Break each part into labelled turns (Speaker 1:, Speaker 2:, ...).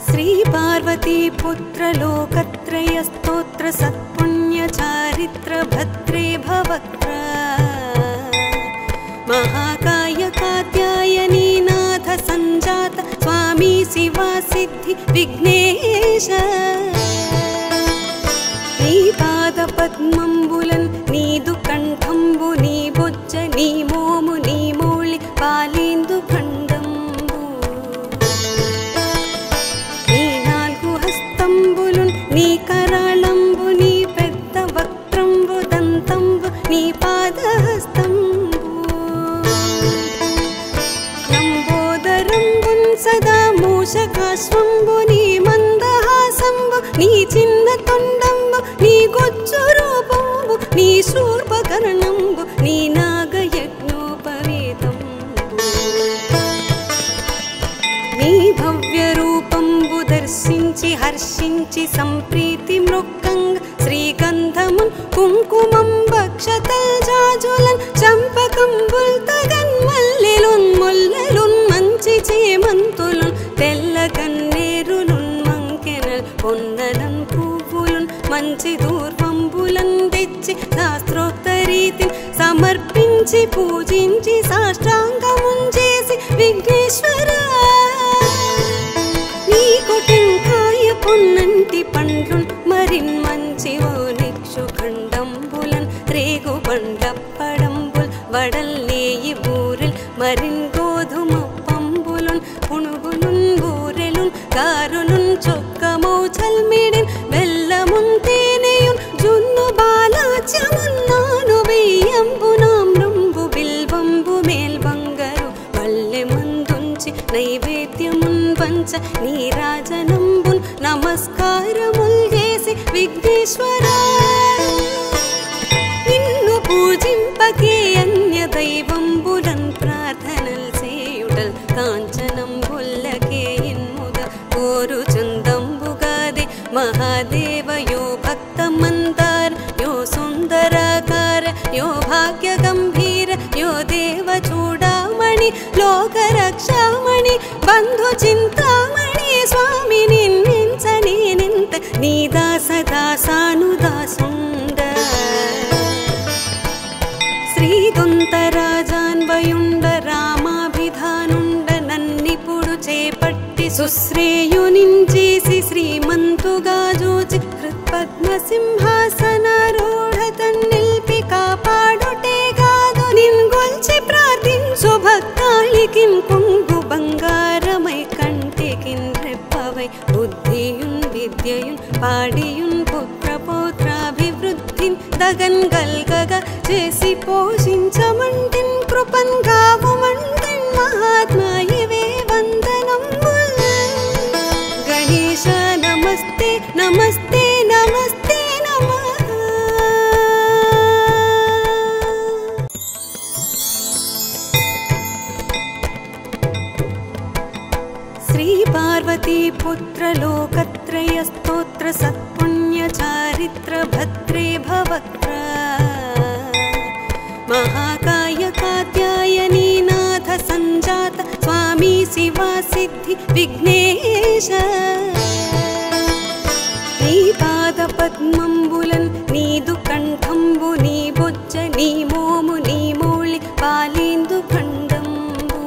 Speaker 1: श्री पार्वती पुत्र लोकत्रय स्तोत्र सत्पुण्य चारित्र भद्रे भवक्त्र महाकाय कात्यायनी नाथ संजात स्वामी शिवा सिद्धि विघ्नेश नी पाद पद्मंबुलन नीदु कंठंबु नी बొజ్జ నీ మోము నీ మౌళి పాలిందు ఖండంబు నీ నాలుగు హస్తంబులున్ నీ కరాళంబు నీ పెద్ద వక్త్రంబు దంతంబు నీ పాదహస్తంబు లంబోదరంబున్ సదా మూషకాశ్వంబు నీ మందహాసంబు నీ చిన్న తొండంబు నీ గొజ్జు రూపంబు నీ శూర్పకర్ణంబు నీ నాగయజ్ఞోపవీతంబు నీ భవ్య రూపంబు దర్శించి హర్షించి సంప్రీతి మృక్కంగ శ్రీగంధమున్ కుంకుమం భక్షతల్ జాజులన్ చంపకంబుల్ తగన్ మల్లెలున్ ముల్లెలున్ మంచి చేమంతులున్ తెల్ల కన్నేరులున్ మంకెనల్ పొన్నలన్ పువ్వులున్ మంచి దూర్వంబులన్ తెచ్చి శాస్త్రోక్త రీతిని సమర్పించి పూజించి సాష్టాంగమున్ చేసి విఘ్నేశ్వర నీ కొటెంకాయ పొన్నంటి పండ్లున్ మరిన్ మంచి ఓనిక్షు ఖండంబులన్ రేగు బండప్పడంబుల్ వడల్లేయి బూరెల్ మరిన్ గోధుమ పంబులున్ పునుగులున్ బూరెలున్ గారులున్ చొక్కమౌ చల్మిడిన్ బెల్లమున్ తేనెయున్ జున్ను బాలాచ్యమున్ నాను వెయ్యంబునామ్రంబు బిల్వంబు మేల్బంగరు వల్లె మందుంచి నైవేద్యమున్ వంచ నీరాజనంబున్ నమస్కారముల్ చేసి విఘ్నేశ్వర నిన్ను పూజింపకే అన్య దైవంబులన్ ప్రార్థనల్ చేయుటల్ కాంచనంబుల్లకే ఇన్ముద కోరు చందంబుగాదే మహాదేవ యో భక్త మందార యో సుందరాకార యో భాగ్య గంభీర యో దేవ చూడామణి లోక రక్షామణి బంధు చింతామణి స్వామి నిన్నించని నింత నీ దాస దాసానుదాసుండ శ్రీదొంతరాజాన్వయుండ రామాభిధానుండ నన్నిపుడు చేపట్టి సుశ్రేయునించేసి శ్రీమంతుగా జోచి హృత్పద్మ సింహాసనారూఢ తన్నిల్పి కాపాడుటే గాదు నిన్గొల్చి ప్రార్థించు భక్తాళికిన్ కొంగు బంగారమై కంటికిన్ రెప్పవై బుద్ధియున్ విద్యయున్ పాడియున్ పుత్ర పౌత్రాభివృద్ధిన్ దగన్ గల్గగా చేసి పోషించమంటిన్ కృపన్ గావుమంటిన్ మహాత్మాయివే వందనంబుల్ గణేశ నమస్తే నమస్తే నమస్తే నమః श्री पार्वती पुत्र लोकत्रय स्तोत्र सत्पुण्य चारित्र भद्रे भवक्त्र महाकाय कात्यायनी नाथ संजात स्वामी शिवा सिद्धि विघ्नेश నీ పాద పద్మంబులన్ నీదు కంఠంబు నీ బొజ్జ నీ మోము నీ మౌళి పాలిందు ఖండంబు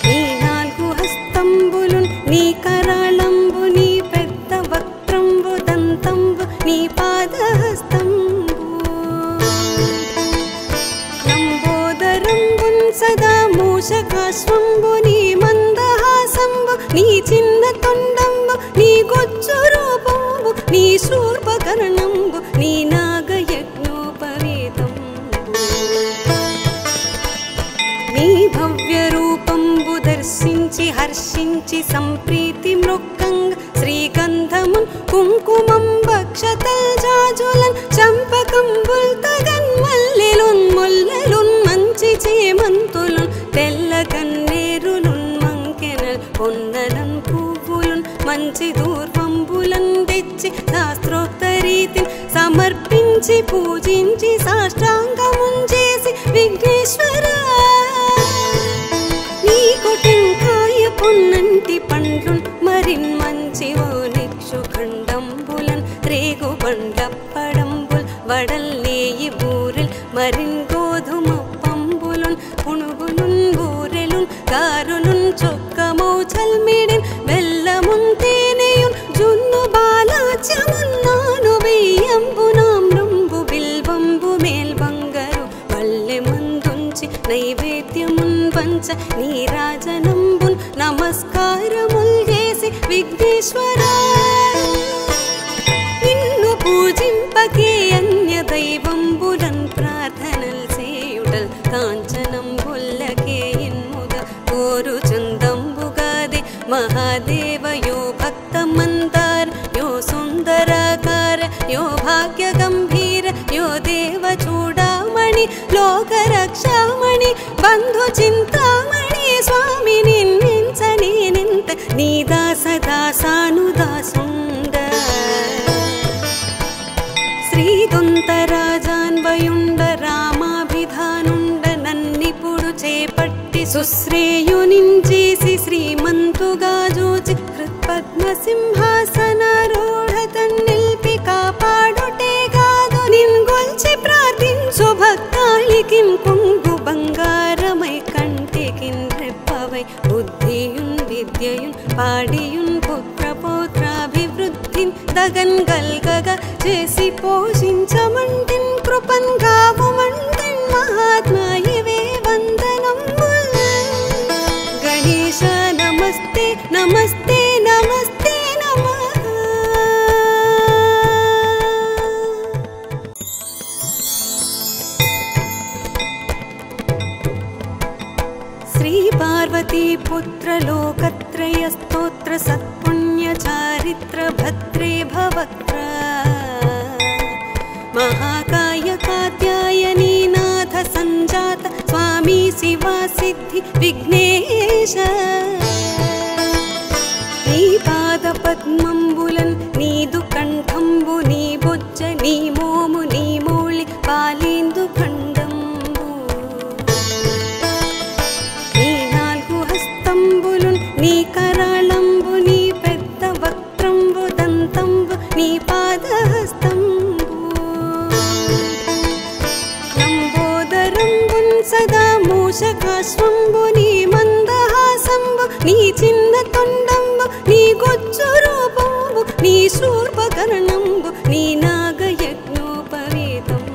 Speaker 1: నీ నాలుగు హస్తంబులున్ నీ కరాళంబు నీ పెద్ద వక్త్రంబు దంతంబు నీ పాదహస్తంబు లంబోదరంబున్ సదా మూషకాశ్వంబు నీ మందహాసంబు నీ చిన్న తొండంబు నీ గొజ్జు రూపంబు నీ శూర్పకర్ణంబు నీ నాగయజ్ఞోపవీతంబు నీ భవ్య రూపంబు దర్శించి హర్షించి సంప్రీతి మృక్కంగ శ్రీగంధమున్ కుంకుమం భక్షతల్ జాజులన్ చంపకంబుల్ తగన్ మల్లెలున్ ముల్లెలున్ మంచి చేమంతులున్ తెల్ల కన్నేరులున్ మంకెనల్ పొన్నలన్ పువ్వులున్ మంచి దూర్వంబులన్ తెచ్చి శాస్త్రోక్త రీతిని సమర్పించి పూజించి సాష్టాంగమున్ చేసి విఘ్నేశ్వర నీకు టెంకాయ పొన్నంటి పండ్లున్ మరిన్ మంచివో నిక్షు ఖండంబులన్ రేగు బండప్పడంబుల్ వడల్లేయి బూరెల్ మరిన్ గోధుమ పంబులున్ పునుగులున్ బూరెలున్ గారులున్ చొక్కమౌ చల్మిడిన్ బెల్లమున్ తేనెయున్ జున్ను బాలాచ్యమున్నాను వెయ్యంబునామ్రంబు బిల్వంబు మేల్బంగరు వల్లె మందుంచి నైవేద్యమున్ వంచ నీరాజనంబున్ నమస్కారముల్ చేసి విఘ్నేశ్వర నిన్ను పూజింపకే అన్య దైవంబులన్ ప్రార్థనల్ చేయుటల్ కాంచనంబుల్లకే ఇన్ముద కోరు చందంబుగాదే మహాదేవ యో భక్త మందార యో సుందరాకార యో భాగ్య గంభీర యో దేవ చూడామణి లోక రక్షామణి బంధు చింతామణి స్వామి నిన్నించని నింత నీ దాస దాసానుదాసుండ శ్రీదొంతరాజాన్వయుండ రామాభిధానుండ నన్నిపుడు చేపట్టి సుశ్రేయునించేసి శ్రీమంతుగా జూచి హృత్పద్మ సింహాసనారూఢ తన్నిల్పి కాపాడుటే కాదు నిన్గొల్చి ప్రార్థించు భక్తాళికిన్ కొంగు బంగారమై కంటికిన్ రెప్పవై బుద్ధియున్ విద్యయున్ పాడియున్ పుత్ర పౌత్రాభివృద్ధిన్ దగన్ గల్గగ చేసి పోషించమంటిన్ కృపన్ గావుమంటిన్ మహాత్మాయివే వందనంబుల్ గణేశ నమస్తే నమస్తే నమస్తే నమః శ్రీ పార్వతీ పుత్ర లోకత్రయ స్తోత్ర సత్పుణ్య చారిత్ర భద్రే భవక్త్ర మహాకాయ కాత్యాయనీ నాథ సంజాత స్వామి శివా సిద్ధి విఘ్నేశ నీ పాద పద్మంబులన్ నీదు కంఠంబు నీ బొజ్జ నీ మోము నీ మౌళి పాలేందు ఖండంబు నీ నాలుగు హస్తంబులున్ నీ కరాళంబు నీ పెద్ద వక్త్రంబు దంతంబు నీ పాదహస్తంబు లంబోదరంబున్ సదా మూషకాశ్వంబు నీ మందహాసంబు నీ చిన్న తొండంబు నీ గొజ్జు రూపంబు నీ శూర్పకర్ణంబు నీ నాగయజ్ఞోపవేతంబు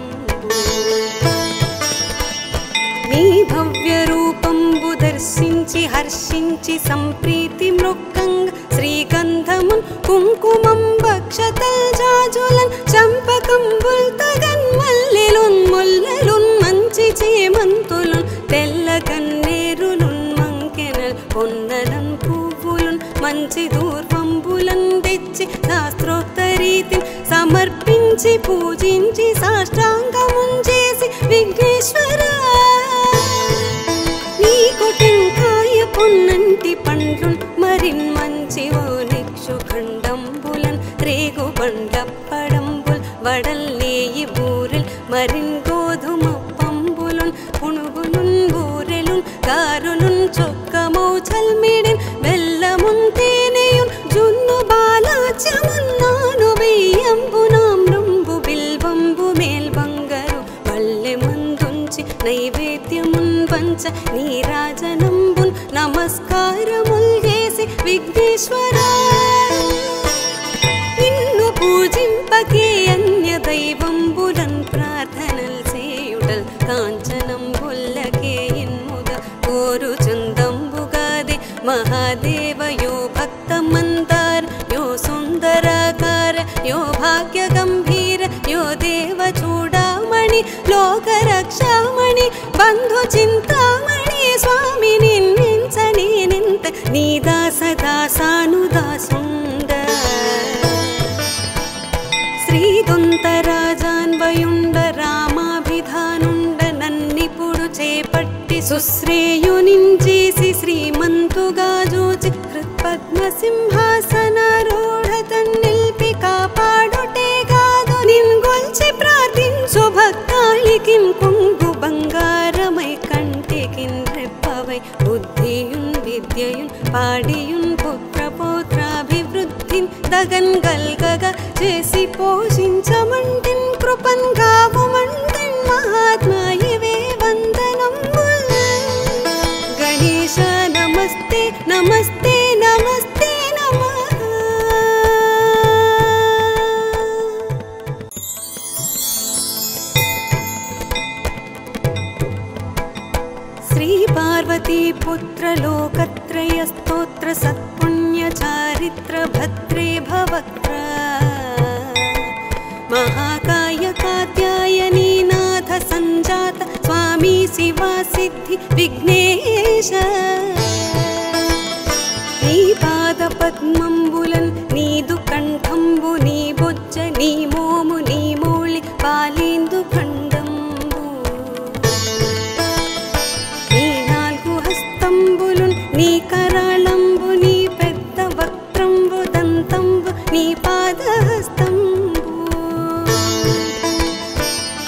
Speaker 1: నీ భవ్య రూపంబు దర్శించి హర్షించి సంప్రీతి మృక్కంగ శ్రీగంధమున్ కుంకుమం భక్షతల్ జాజులన్ చంపకంబుల్ తగన్ మల్లెలున్ ముల్లెలున్ మంచి చేమంతులున్ తెల్ల కన్నేరులున్ మంకెనల్ పొన్నలన్ పువ్వులున్ మంచి దూర్వంబులన్ తెచ్చి శాస్త్రోక్త రీతిని సమర్పించి పూజించి సాష్టాంగమున్ చేసి విఘ్నేశ్వర నీకు టెంకాయ పొన్నంటి పండ్లున్ మరిన్ మంచివో నిక్షు ఖండంబులన్ రేగు బండప్పడంబుల్ వడల్లేయి బూరెల్ మరిన్ గోధుమ పంబులున్ పునుగులున్ బూరెలున్ గారులున్ చొక్కమౌ చల్మిడిన్ బెల్లమున్ తేనెయున్ జున్ను బాలాచ్యమున్నాను వెయ్యంబునామ్రంబు బిల్వంబు మేల్బంగరు వల్లె మందుంచి నైవేద్యమున్ వంచ నీరాజనంబున్ నమస్కారముల్ చేసి విఘ్నేశ్వర నిన్ను పూజింపకే అన్య దైవంబులన్ ప్రార్థనల్ చేయుటల్ కాంచనంబుల్లకే ఇన్ముద కోరు చందంబుగాదే మహాదేవ యో భక్త మందార యో సుందరాకార యో భాగ్య గంభీర యో దేవ చూడామణి లోక రక్షామణి బంధు చింతామణి స్వామి నిన్నించని నింత నీ దాస దాసానుదాసుండ శ్రీదొంతరాజాన్వయుండ రామాభిధానుండ నన్నిపుడు చేపట్టి సుశ్రేయునించేసి శ్రీమంతుగా జూచి హృత్పద్మ సింహాసనారూఢ తన్నిల్పి కాపాడుటే కాదు నిన్గొల్చి ప్రార్థించు భక్తాళికిన్ కొంగు బంగారమై దగన్గల్గగా చేసి పోషించమంటిన్ కృపన్ కావుమంటిన్ మహాత్మాయవే వందనంబుల్ గణేశ నమస్తే నమస్తే నమస్తే నమః. శ్రీ పార్వతీ పుత్ర లోకత్రయ స్తోత్ర సత్పుణ్య చారిత్ర భద్రే భవక్త్ర మహాకాయ కాత్యాయనీ నాథ సంజాత స్వామి శివా సిద్ధి విఘ్నేశ. నీ పాద పద్మంబులన్ నీదు కంఠంబు నీ బొజ్జ నీ మోము నీ మౌళి పాలేందు ఖండంబు నీ నాలుగు హస్తంబులున్ నీ కరాళంబు నీ పెద్ద వక్త్రంబు దంతంబు నీ పాదహస్తంబు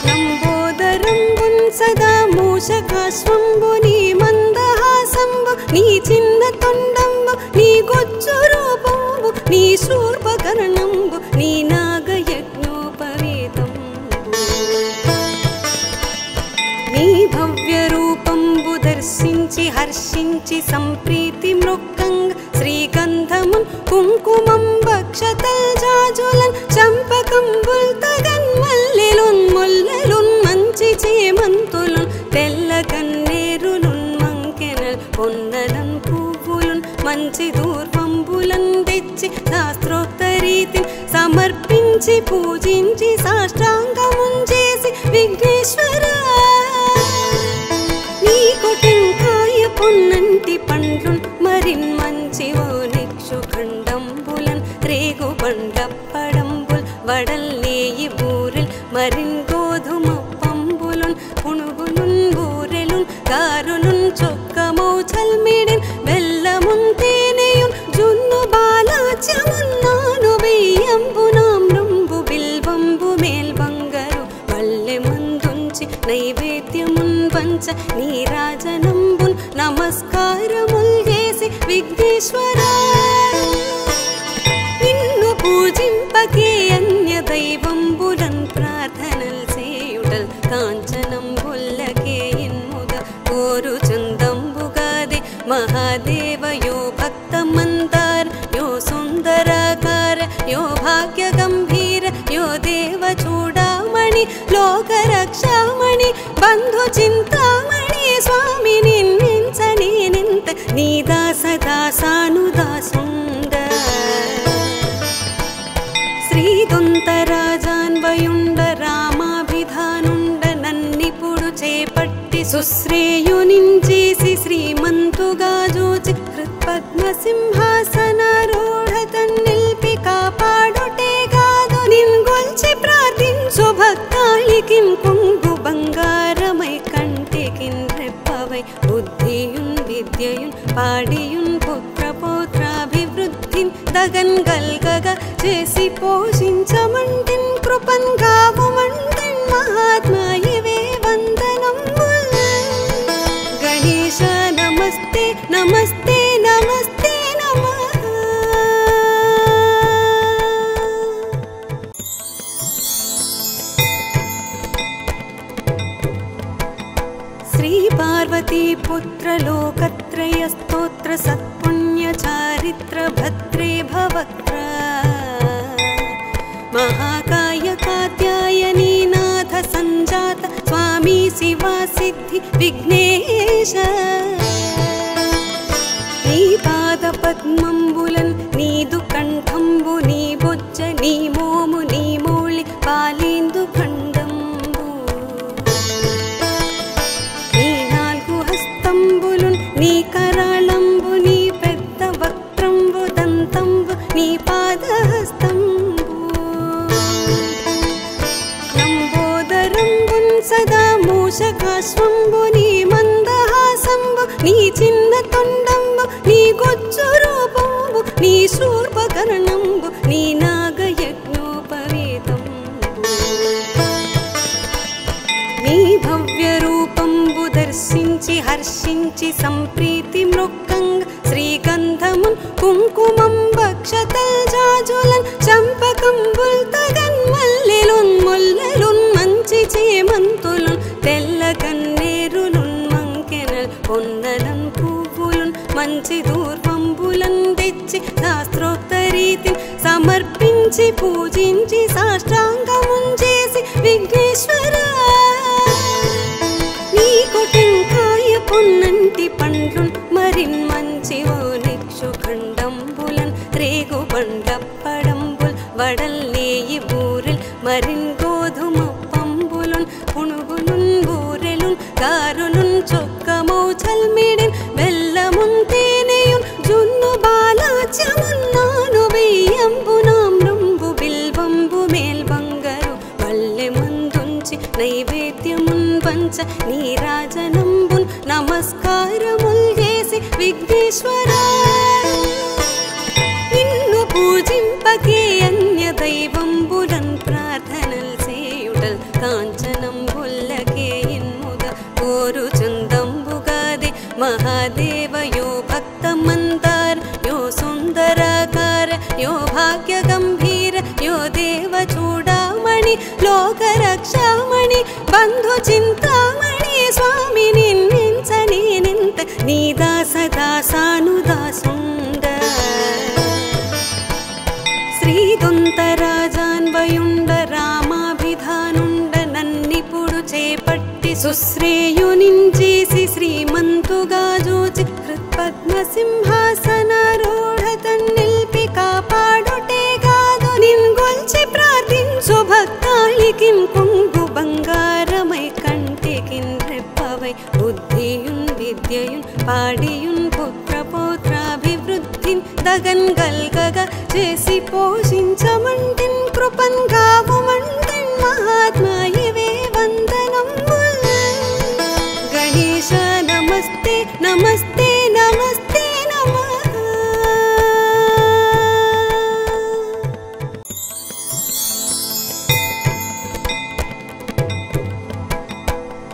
Speaker 1: లంబోదరంబున్ సదా మూషకాశ్వంబు నీ మందహాసంబు నీ చిన్న తొండంబు నీ గొజ్జు రూపంబు నీ శూర్పకర్ణంబు నీ నాగయజ్ఞోపవీతంబు నీ భవ్య రూపంబు దర్శించి హర్షించి సంప్రీతి మృక్కంగ శ్రీగంధమున్ కుంకుమం భక్షతల్ జాజులన్ చంపకంబుల్ తగన్ మల్లెలున్ ముల్లెలున్ మంచి చేమంతులున్ తెల్ల కన్నేరులున్ మంకెనల్ పొన్నలన్ పువ్వులున్ మంచి దూర్వంబులన్ తెచ్చి శాస్త్రోక్త రీతిని సమర్పించి పూజించి సాష్టాంగమున్ చేసి విఘ్నేశ్వర నీకు టెంకాయ పొన్నంటి పండ్లున్ మరిన్ మంచి ఓ నిక్షు ఖండంబులన్ రేగు బండప్పడంబుల్ వడల్లేయి బూరెల్ మరిన్ గోధుమ పంబులున్ పునుగులున్ బూరెలున్ గారులున్ చొక్కమౌ చల్మిడిన్ బెల్లమున్ తేనెయున్ జున్ను బాలాచ్యమున్నాను బియ్యంబు నామ్రంబు బిల్వంబు మేల్బంగరు పల్లె మందుంచి నైవేద్యమున్ పంచ నీరాజనంబున్ నమస్కారముల్ చేసి విఘ్నేశ్వర నిన్ను పూజింపకే అన్య దైవంబులన్ ప్రార్థనల్ చేయుటల్ కాంచనంబుల్లకే ఇన్ముగ కోరు చందంబుగాదే మహాదేవ యో భక్త మందార యో సుందరాకార యో భాగ్య గంభీర యో దేవ చూడామణి లోక రక్షామణి బంధు చింతామణి స్వామి నిన్నించని నింత నీ దాస దాసానుదాసుండ శ్రీదొంతరాజాన్వయుండ రామాభిధానుండ నన్నిపుడు చేపట్టి సుశ్రేయునించేసి శ్రీమంతుగా జూచి హృత్పద్మ సింహాసనారూఢ తన్నిల్పి కాపాడుటే కాదు నిన్గొల్చి ప్రార్థించు భక్తాళికిన్ కొంగు బంగారమై కంటికిన్ రెప్పవై బుద్ధియున్ విద్యయున్ పాడియున్ పుత్ర పౌత్రాభివృద్ధిన్ దగన్గల్గగా చేసి పోషించమంటిన్ కృపన్ కావుమంటిన్ మహాత్మాయవే వందనంబుల్ గణేశ నమస్తే నమస్తే నమస్తే నమః. శ్రీ పార్వతీ పుత్ర లోకత్రయ స్తోత్ర సత్పుణ్య చారిత్ర భద్రే భవక్త్ర మహాకాయ కాత్యాయనీ నాథ సంజాత స్వామి శివా సిద్ధి విఘ్నేశ. నీ పాద పద్మంబులన్ నీదు కంఠంబు నీ బొజ్జ నీ మోము నీ మౌళి పాలేందు ఖండంబు నీ నాలుగు హస్తంబులున్ నీ కరాళంబు నీ పెద్ద వక్త్రంబు దంతంబు నీ పాదహస్తంబు లంబోదరంబున్ సదా మూషకాశ్వంబు నీ మందహాసంబు నీ చిన్న తొండంబు నీ గొజ్జు రూపంబు నీ శూర్పకర్ణంబు నీ నాగయజ్ఞోపవీతంబు నీ భవ్య రూపంబు దర్శించి హర్షించి సంప్రీతి మృక్కంగ శ్రీగంధమున్ కుంకుమం భక్షతల్ జాజులన్ చంపకంబుల్ తగన్ మల్లెలున్ ముల్లలున్ మంచి చేమంతులున్ తెల్ల కన్నేరులున్ మంకెనల్ పొన్నలన్ పువ్వులున్ మంచి దూర్వంబులన్ తెచ్చి శాస్త్రోక్త రీతిని సమర్పించి పూజించి సాష్టాంగమున్ చేసి విఘ్నేశ్వర నీకు టెంకాయ పొన్నంటి పండ్లున్ మరిన్ మంచి ఓ నిక్షు ఖండంబులన్ రేగు బండప్పడంబుల్ వడల్లేయి బూరెల్ మరిన్ గోధుమ పంబులున్ పుణుగులున్ బూరెలున్ గారులున్ చొక్కమౌ చల్మిడిన్ బెల్లమున్ తేనెయున్ జున్ను బాలాచ్యమున్నాను వెయ్యంబునామ్రంబు బిల్వంబు మేల్బంగరు పల్లె మందుంచి నైవేద్యమున్ పంచ నీరాజనంబున్ నమస్కారముల్ చేసి విఘ్నేశ్వర నిన్ను పూజింపకే అన్య దైవంబులన్ ప్రార్థనల్ చేయుటల్ కాంచనంబుల్లకే ఇన్ముద కోరు చందంబుగాది మహాదేవ యో భక్త మందార యో సుందరాకార యో భాగ్య గంభీర యో దేవ చూడామణి లోక రక్షామణి బంధు చింతామణి స్వామి నిన్నించని నింత నీ దాస దాసానుదాసుండ శ్రీదొంతరాజాన్వయుండ రామాభిధానుండ నన్నిపుడు చేపట్టి సుశ్రేయునించేసి శ్రీమంతుగా జూచి హృత్పద్మ సింహాసనారూఢ తన్నిల్పి కాపాడుటే కాదు నిన్గొల్చి ప్రార్థించు భక్తాళికిం కొంగు బంగారమై కంటికిన్ రెప్పవై బుద్ధియున్ విద్యయున్ పాడియున్ పుత్ర పౌత్రాభివృద్ధిన్ దగన్ గల్గగా చేసి పోషించమంటిన్ కృపన్ గావుమంటిన్ మహాత్మాయివే వందనంబుల్ గణేశ నమస్తే నమస్తే నమస్తే నమః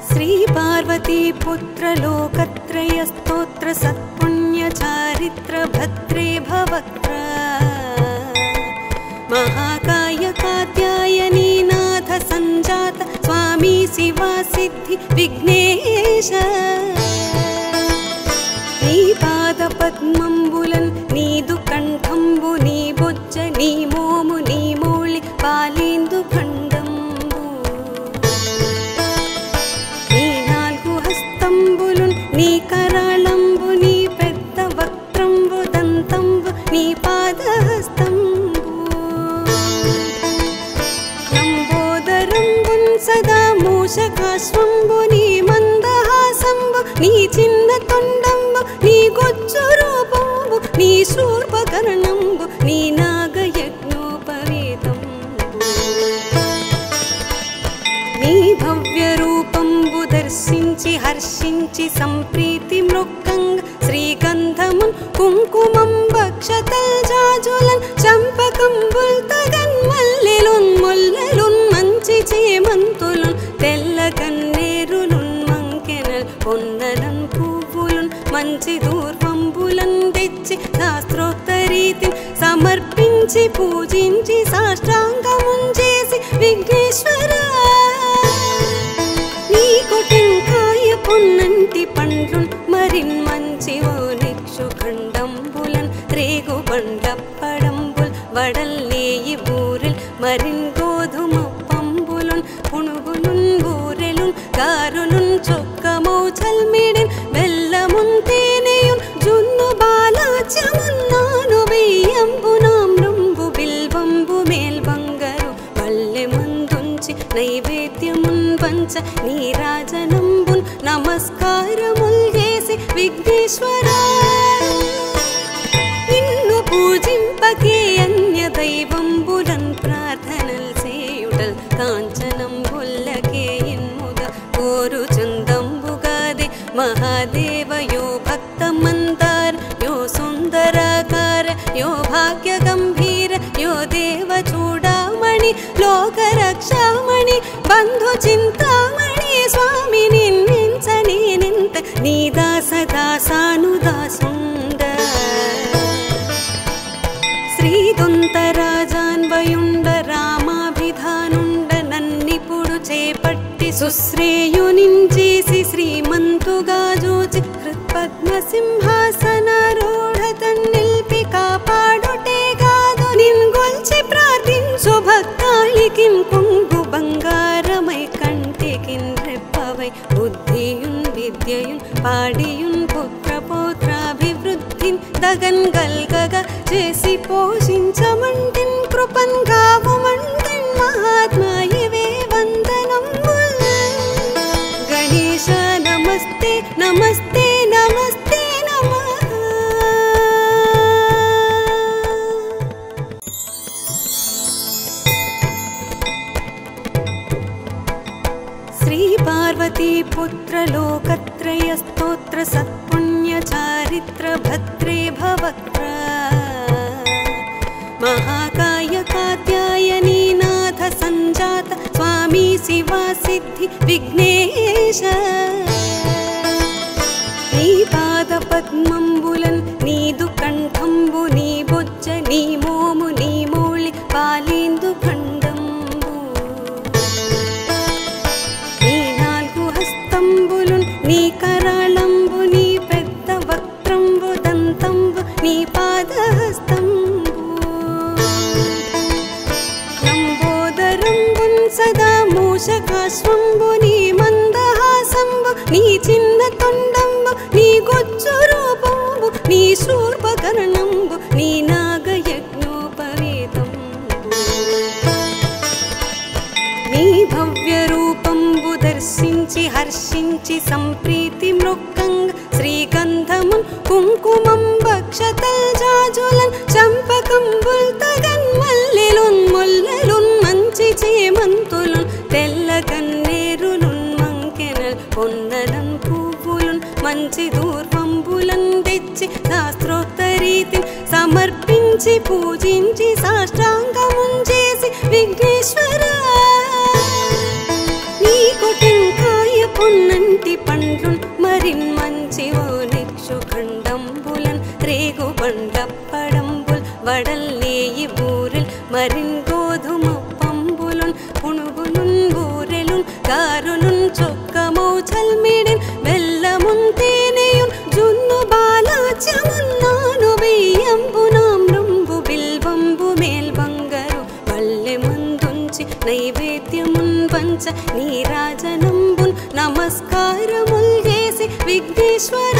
Speaker 1: శ్రీ పార్వతీ పుత్ర లోకత్రయ స్తోత్ర సత్పుణ్య చారిత్ర భద్రే భవక్త్ర महाकाय कात्यायनीनाथ संजात स्वामी शिवा सिद्धि विघ्नेश नी पाद पद्मंबुलन् नीदु कंठंबु नी बोज्ज नी मोमु नी मोळि पालेंदु खंडंबु नी नाल्गु हस्तंबुलुन् नी कराळंबु नी पेद्द वक्त्रंबु दंतंबु नी पादहस्तं सदा मूषकाश्वंबु नी मंदहासंबु नी चिन्न तोंडंबु नी गोच्चु रूपंबु नी शूर्पकर्णंबु नी नागयज्ञोपवीतंबु नी भव्य रूपंबु दर्शिंచి हर्षिంచి संप्रीति मृक्कंग श्रीगंधमुन कुंकुमं भक्षतल जाजुलन चंपकंबुल तगन मल्लेलुन मुल्लेलुन మంచి చేమంతులున్ తెల్ల కన్నేరులున్ మంకెనల్ పొన్నలన్ పువ్వులున్ మంచి దూర్వంబులన్ తెచ్చి శాస్త్రోక్త రీతిని సమర్పించి పూజించి సాష్టాంగమున్ చేసి విఘ్నేశ్వర నీకు టెంకాయ పొన్నంటి పండ్లున్ మరిన్ మంచి ఓ నిక్షు ఖండంబులన్ రేగు బండప్పడంబుల్ వడల్లేయి బూరెల్ మరిన్ గోధుమ పుణుగులున్ బూరెలున్ గారులున్ చొక్కమౌ చల్మిడిన్ బెల్లమున్ తేనెయున్ జున్ను బాలాచ్యమున్నాను వెయ్యంబునామ్రంబు బిల్వంబు మేల్బంగరు పల్లె మందుంచి నైవేద్యమున్ పంచ నీరాజనంబున్ నమస్కారముల్ చేసి విఘ్నేశ్వర నిన్ను పూజింపకే అన్య దైవంబులన్ ప్రార్థనల్ చేయుటల్ కాంచనంబుల్లకే ఇన్ముద కోరు చందంబుగాది మహాదేవ యో భక్త మందార యో సుందరాకార యో భాగ్య గంభీర యో దేవ చూడామణి లోక రక్షామణి బంధు చింతామణి స్వామి నిన్నించని నింత నీ దాస దాసానుదాసుండ శ్రీదొంతరాజాన్వయుండ విద్యయున్ పాడియున్ పుత్రపౌత్రాభివృద్ధిన్ దగన్ గల్గగా చేసి పోషించమంటిన్ కృపన్ గావుమంటిన్ మహాత్మా ఇవే వందనంబుల్. గణేశ నమస్తే నమస్తే నమస్తే నమః. శ్రీ పార్వతీ పుత్ర లోకత్రయ స్తోత్ర సత్పుణ్య చారిత్ర భద్రే భవక్త్ర మహాకాయ కాత్యాయనీ నాథ సంజాత స్వామి శివా సిద్ధి విఘ్నేశ. నీ పాద పద్మంబులన్ నీదు కంఠంబు నీ బొజ్జ నీ మోము నీ మౌళి పాలేందు ఖండంబు నీ నాలుగు హస్తంబులున్ నీ కరాళంబు నీ పెద్ద వక్త్రంబు దంతంబు నీ పాదహస్తంబు లంబోదరంబున్ సదా మూషకాశ్వంబు నీ మందహాసంబు నీ చిన్న తొండంబు నీ గొచ్చు రూపంబు నీ శూర్పకర్ణంబు నీ నాగయజ్ఞోపవేతంబు నీ భవ్య రూపంబు దర్శించి హర్షించి సంప్రీతి మృక్కంగ శ్రీగంధమున్ కుంకుమం భక్షతల్ జాజులన్ చంపకంబుల్ తగన్ మల్లెలున్ ముల్లెలున్ మంచి చేమంతులున్ తెల్ల గన్నేరులున్ మంకెనల్ పొన్నలం పువ్వులున్ మంచి దూర్వంబులన్ తెచ్చి శాస్త్రోక్తరీతిని సమర్పించి పూజించి సాష్టాంగమున్ చేసి విఘ్నేశ్వర నీకు టెంకాయ పొన్నంటి పండ్లున్ మరిన్ మంచివో నిక్షు ఖండంబులన్ రేగు బండప్పడంబుల్ వడల్లేయి బూరెల్ మరిన్ గోధుమ పంబులున్ పుణుగులున్ బూరెలున్ గారులున్ చొక్కమౌ చల్మిడిన్ బెల్లమున్ తేనెయున్ జున్ను బాలాచ్యమున్నాను వెయ్యంబు నామ్రంబు బిల్వంబు మేల్బంగరు పల్లె మందుంచి నైవేద్యమున్ పంచ నీరాజనంబున్ నమస్కారముల్ చేసి విఘ్నేశ్వర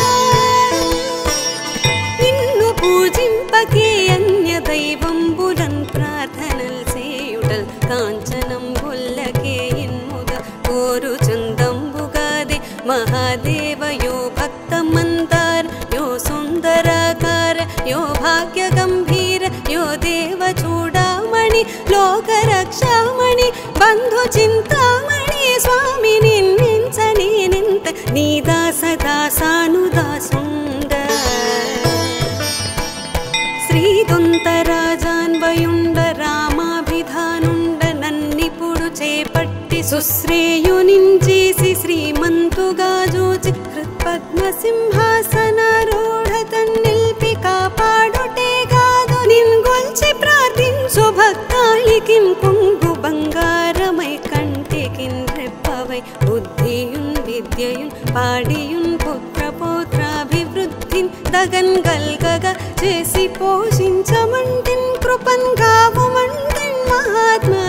Speaker 1: నిన్ను పూజింపకే అన్య దైవంబులన్ ప్రార్థనల్ చేయుటల్ కాంచనంబుల్లకే ఇన్ముద కోరు చందంబుగాదే మహాదేవ యో భక్త మందార యో సుందరాకార యో భాగ్య గంభీర యో దేవ చూడామణి లోక రక్షామణి బంధు చింతామణి స్వామి నిన్నించని నింత నీ దాస దాసానుదాసుండ శ్రీదొంతరాజాన్వయుండ రామాభిధానుండ నన్నిపుడు చేపట్టి సుశ్రేయునించేసి శ్రీమంతుగా జూచి హృత్పద్మసింహాసనారూఢ తన్నిల్పి కాపాడుటే కాదు నిన్గొల్చి ప్రార్థించు భక్తాళికిన్ కొంగు బంగారమై కంటికిన్ రెప్పవై బుద్ధియున్ విద్యయున్ పాడియున్ పుత్రపౌత్రాభివృద్ధిన్ దగన్ గల్గగా చేసి పోషించమంటిన్ కృపన్ గావుమంటిన్ మహాత్మా